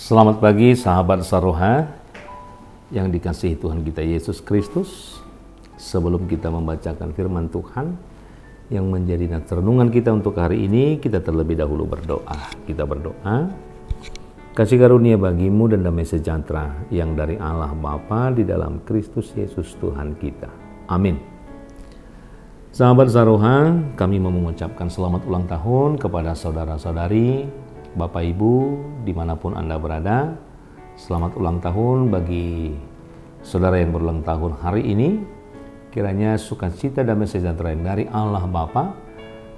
Selamat pagi sahabat Saroha yang dikasihi Tuhan kita Yesus Kristus. Sebelum kita membacakan firman Tuhan yang menjadi nats renungan kita untuk hari ini, kita terlebih dahulu berdoa. Kita berdoa, kasih karunia bagimu dan damai sejahtera yang dari Allah Bapa di dalam Kristus Yesus Tuhan kita. Amin. Sahabat Saroha, kami mau mengucapkan selamat ulang tahun kepada saudara-saudari, Bapak Ibu dimanapun Anda berada. Selamat ulang tahun bagi saudara yang berulang tahun hari ini. Kiranya sukacita damai sejahtera dari Allah Bapa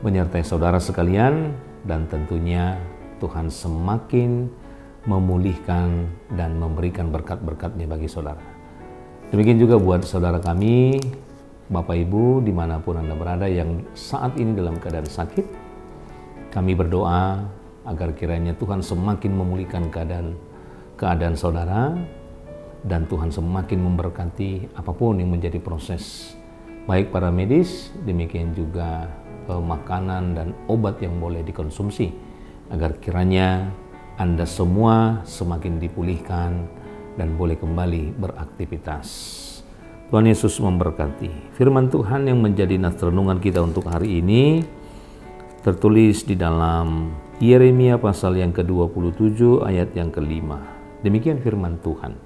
menyertai saudara sekalian, dan tentunya Tuhan semakin memulihkan dan memberikan berkat-berkat-Nya bagi saudara. Demikian juga buat saudara kami, Bapak Ibu dimanapun Anda berada yang saat ini dalam keadaan sakit. Kami berdoa agar kiranya Tuhan semakin memulihkan keadaan saudara, dan Tuhan semakin memberkati apapun yang menjadi proses, baik para medis, demikian juga makanan dan obat yang boleh dikonsumsi, agar kiranya Anda semua semakin dipulihkan dan boleh kembali beraktivitas. Tuhan Yesus memberkati. Firman Tuhan yang menjadi nats renungan kita untuk hari ini tertulis di dalam Yeremia pasal yang ke-27 ayat yang ke-5. Demikian firman Tuhan.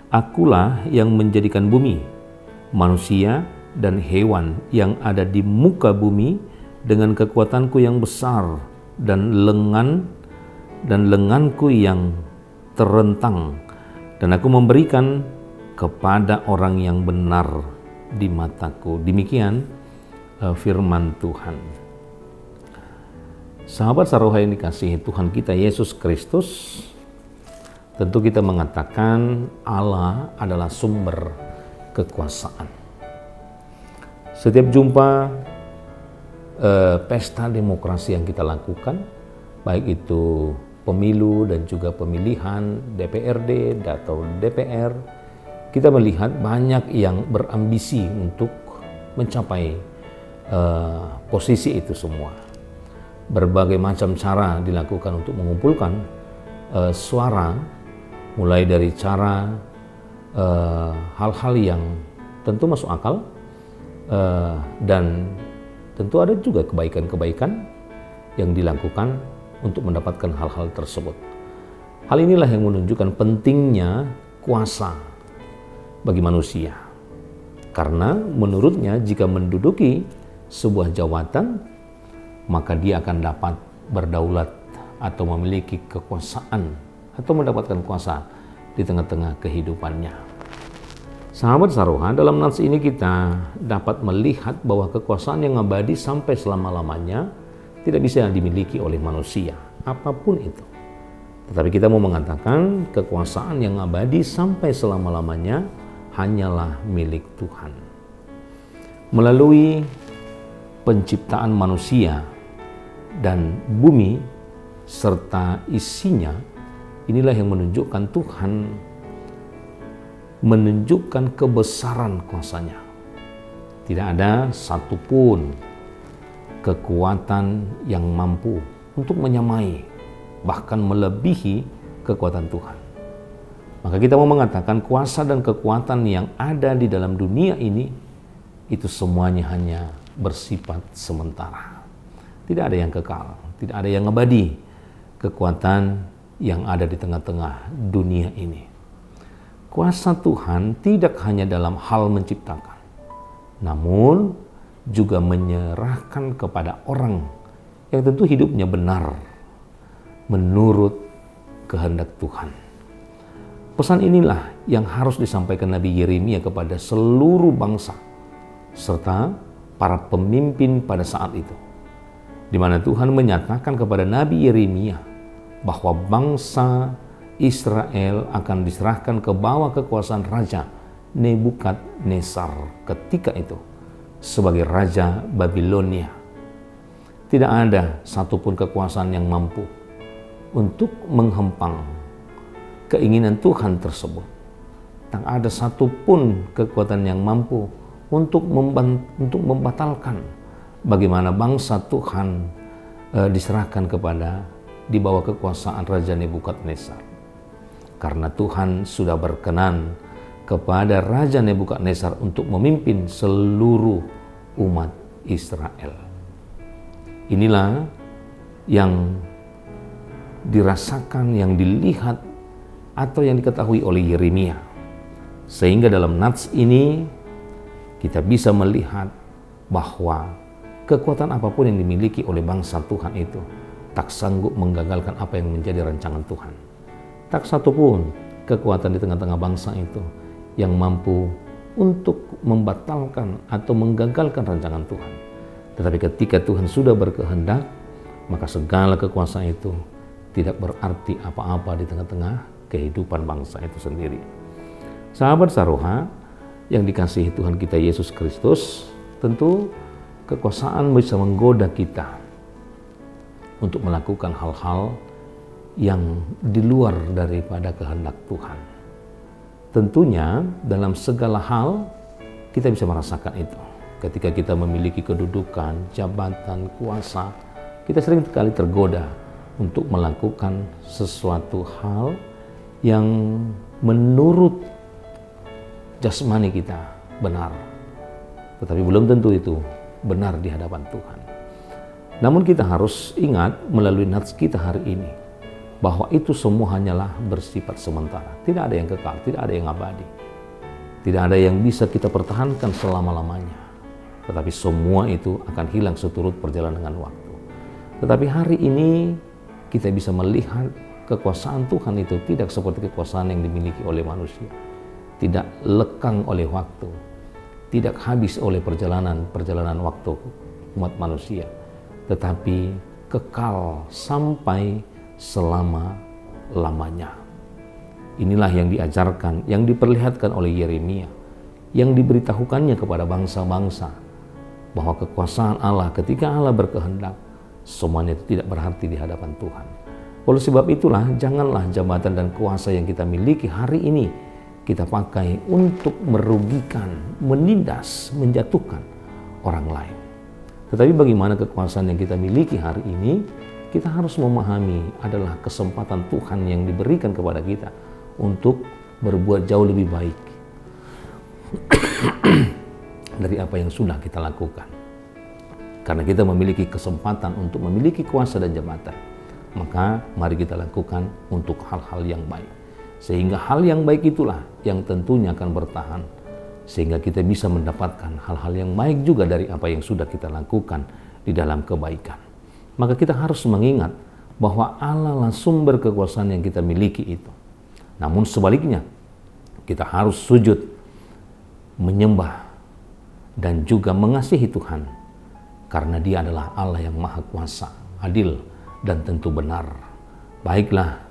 Akulah yang menjadikan bumi, manusia dan hewan yang ada di muka bumi dengan kekuatanku yang besar dan lenganku yang terentang, dan aku memberikan kepada orang yang benar di mataku. Demikian firman Tuhan. Sahabat Saroha yang dikasihi Tuhan kita Yesus Kristus, tentu kita mengatakan Allah adalah sumber kekuasaan. Setiap jumpa pesta demokrasi yang kita lakukan, baik itu pemilu dan juga pemilihan DPRD atau DPR, kita melihat banyak yang berambisi untuk mencapai posisi itu semua. Berbagai macam cara dilakukan untuk mengumpulkan suara, mulai dari cara hal-hal yang tentu masuk akal, dan tentu ada juga kebaikan-kebaikan yang dilakukan untuk mendapatkan hal-hal tersebut. Hal inilah yang menunjukkan pentingnya kuasa bagi manusia, karena menurutnya jika menduduki sebuah jabatan, maka dia akan dapat berdaulat atau memiliki kekuasaan atau mendapatkan kuasa di tengah-tengah kehidupannya. Sahabat Saroha, dalam nats ini kita dapat melihat bahwa kekuasaan yang abadi sampai selama-lamanya tidak bisa dimiliki oleh manusia, apapun itu. Tetapi kita mau mengatakan kekuasaan yang abadi sampai selama-lamanya hanyalah milik Tuhan. Melalui penciptaan manusia dan bumi serta isinya, inilah yang menunjukkan Tuhan menunjukkan kebesaran kuasa-Nya. Tidak ada satupun kekuatan yang mampu untuk menyamai, bahkan melebihi kekuatan Tuhan. Maka kita mau mengatakan kuasa dan kekuatan yang ada di dalam dunia ini, itu semuanya hanya bersifat sementara. Tidak ada yang kekal, tidak ada yang abadi kekuatan yang ada di tengah-tengah dunia ini. Kuasa Tuhan tidak hanya dalam hal menciptakan, namun juga menyerahkan kepada orang yang tentu hidupnya benar menurut kehendak Tuhan. Pesan inilah yang harus disampaikan Nabi Yeremia kepada seluruh bangsa serta para pemimpin pada saat itu, di mana Tuhan menyatakan kepada Nabi Yeremia bahwa bangsa Israel akan diserahkan ke bawah kekuasaan Raja Nebukadnezar ketika itu sebagai Raja Babilonia. Tidak ada satupun kekuasaan yang mampu untuk menghempang keinginan Tuhan tersebut. Tak ada satupun kekuatan yang mampu untuk membatalkan bagaimana bangsa Tuhan diserahkan di bawah kekuasaan Raja Nebukadnezar. karena Tuhan sudah berkenan kepada Raja Nebukadnezar untuk memimpin seluruh umat Israel. Inilah yang dirasakan, yang dilihat atau yang diketahui oleh Yeremia. Sehingga dalam nats ini kita bisa melihat bahwa kekuatan apapun yang dimiliki oleh bangsa Tuhan itu tak sanggup menggagalkan apa yang menjadi rancangan Tuhan. Tak satu pun kekuatan di tengah-tengah bangsa itu yang mampu untuk membatalkan atau menggagalkan rancangan Tuhan. Tetapi ketika Tuhan sudah berkehendak, maka segala kekuasaan itu tidak berarti apa-apa di tengah-tengah kehidupan bangsa itu sendiri. Sahabat Saroha yang dikasihi Tuhan kita Yesus Kristus, tentu kekuasaan bisa menggoda kita untuk melakukan hal-hal yang di luar daripada kehendak Tuhan. Tentunya dalam segala hal kita bisa merasakan itu. Ketika kita memiliki kedudukan, jabatan, kuasa, kita sering sekali tergoda untuk melakukan sesuatu hal yang menurut jasmani kita benar, tetapi belum tentu itu benar di hadapan Tuhan. Namun kita harus ingat melalui nats kita hari ini bahwa itu semua hanyalah bersifat sementara. Tidak ada yang kekal, tidak ada yang abadi, tidak ada yang bisa kita pertahankan selama-lamanya. Tetapi semua itu akan hilang seturut perjalanan dengan waktu. Tetapi hari ini kita bisa melihat kekuasaan Tuhan itu tidak seperti kekuasaan yang dimiliki oleh manusia. Tidak lekang oleh waktu, tidak habis oleh perjalanan waktu umat manusia, tetapi kekal sampai selama-lamanya. Inilah yang diajarkan, yang diperlihatkan oleh Yeremia, yang diberitahukannya kepada bangsa-bangsa, bahwa kekuasaan Allah ketika Allah berkehendak, semuanya itu tidak berarti di hadapan Tuhan. Oleh sebab itulah, janganlah jabatan dan kuasa yang kita miliki hari ini kita pakai untuk merugikan, menindas, menjatuhkan orang lain. Tetapi bagaimana kekuasaan yang kita miliki hari ini, kita harus memahami adalah kesempatan Tuhan yang diberikan kepada kita untuk berbuat jauh lebih baik dari apa yang sudah kita lakukan. Karena kita memiliki kesempatan untuk memiliki kuasa dan jabatan, maka mari kita lakukan untuk hal-hal yang baik. Sehingga hal yang baik itulah yang tentunya akan bertahan, sehingga kita bisa mendapatkan hal-hal yang baik juga dari apa yang sudah kita lakukan di dalam kebaikan. Maka kita harus mengingat bahwa Allah lah sumber kekuasaan yang kita miliki itu. Namun sebaliknya, kita harus sujud, menyembah, dan juga mengasihi Tuhan, karena Dia adalah Allah yang Maha Kuasa, adil, dan tentu benar. Baiklah,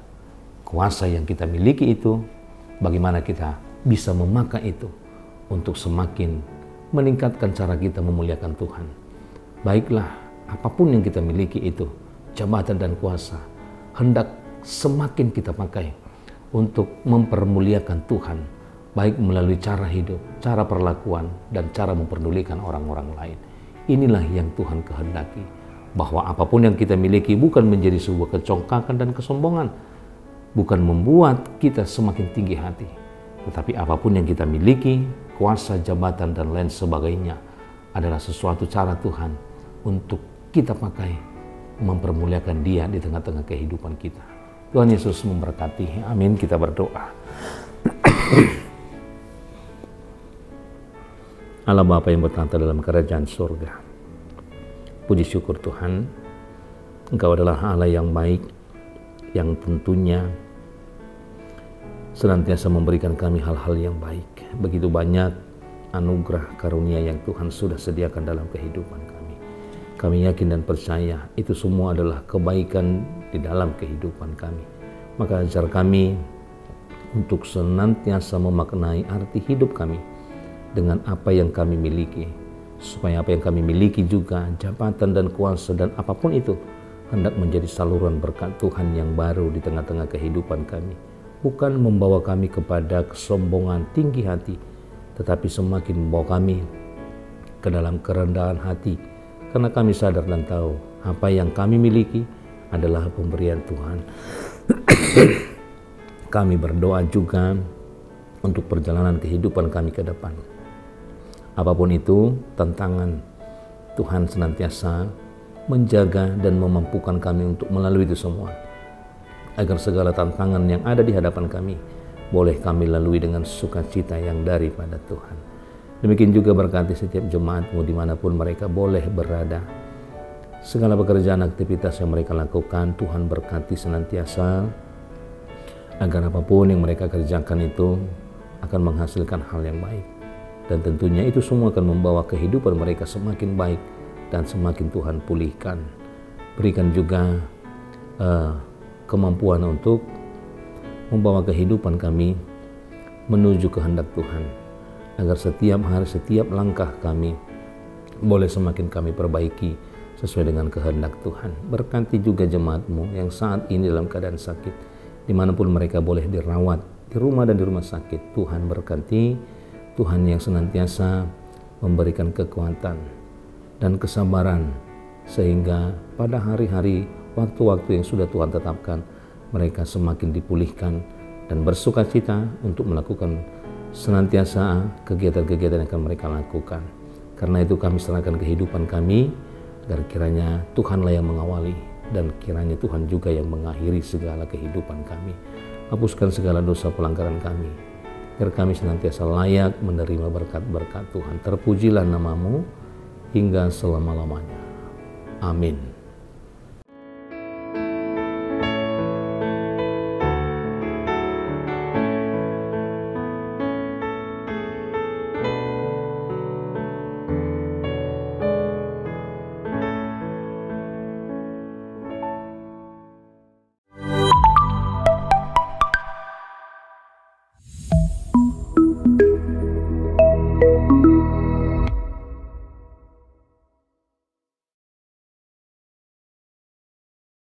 kuasa yang kita miliki itu, bagaimana kita bisa memakai itu untuk semakin meningkatkan cara kita memuliakan Tuhan. Baiklah, apapun yang kita miliki itu, jabatan dan kuasa, hendak semakin kita pakai untuk mempermuliakan Tuhan, baik melalui cara hidup, cara perlakuan, dan cara memperdulikan orang-orang lain. Inilah yang Tuhan kehendaki, bahwa apapun yang kita miliki bukan menjadi sebuah kecongkakan dan kesombongan, bukan membuat kita semakin tinggi hati, tetapi apapun yang kita miliki, kuasa, jabatan, dan lain sebagainya adalah sesuatu cara Tuhan untuk kita pakai mempermuliakan Dia di tengah-tengah kehidupan kita. Tuhan Yesus memberkati. Amin. Kita berdoa. Allah Bapa yang bertata dalam kerajaan surga, puji syukur Tuhan, Engkau adalah Allah yang baik, yang tentunya senantiasa memberikan kami hal-hal yang baik. Begitu banyak anugerah karunia yang Tuhan sudah sediakan dalam kehidupan kami. Kami yakin dan percaya itu semua adalah kebaikan di dalam kehidupan kami. Maka ajar kami untuk senantiasa memaknai arti hidup kami dengan apa yang kami miliki, supaya apa yang kami miliki juga, jabatan dan kuasa dan apapun itu, hendak menjadi saluran berkat Tuhan yang baru di tengah-tengah kehidupan kami. Bukan membawa kami kepada kesombongan tinggi hati, tetapi semakin membawa kami ke dalam kerendahan hati, karena kami sadar dan tahu apa yang kami miliki adalah pemberian Tuhan. Kami berdoa juga untuk perjalanan kehidupan kami ke depan. Apapun itu, tantangan, Tuhan senantiasa menjaga dan memampukan kami untuk melalui itu semua. Agar segala tantangan yang ada di hadapan kami boleh kami lalui dengan sukacita yang daripada Tuhan. Demikian juga berkati setiap jemaatmu dimanapun mereka boleh berada. Segala pekerjaan aktivitas yang mereka lakukan, Tuhan berkati senantiasa, agar apapun yang mereka kerjakan itu akan menghasilkan hal yang baik. Dan tentunya itu semua akan membawa kehidupan mereka semakin baik dan semakin Tuhan pulihkan. Berikan juga kemampuan untuk membawa kehidupan kami menuju kehendak Tuhan, agar setiap hari, setiap langkah kami boleh semakin kami perbaiki sesuai dengan kehendak Tuhan. Berkati juga jemaatmu yang saat ini dalam keadaan sakit, dimanapun mereka boleh dirawat, di rumah dan di rumah sakit. Tuhan berkati, Tuhan yang senantiasa memberikan kekuatan dan kesabaran, sehingga pada hari-hari, waktu-waktu yang sudah Tuhan tetapkan, mereka semakin dipulihkan dan bersukacita untuk melakukan senantiasa kegiatan-kegiatan yang akan mereka lakukan. Karena itu kami serahkan kehidupan kami, agar kiranya Tuhanlah yang mengawali dan kiranya Tuhan juga yang mengakhiri segala kehidupan kami. Hapuskan segala dosa pelanggaran kami, agar kami senantiasa layak menerima berkat-berkat Tuhan. Terpujilah namamu hingga selama-lamanya. Amin.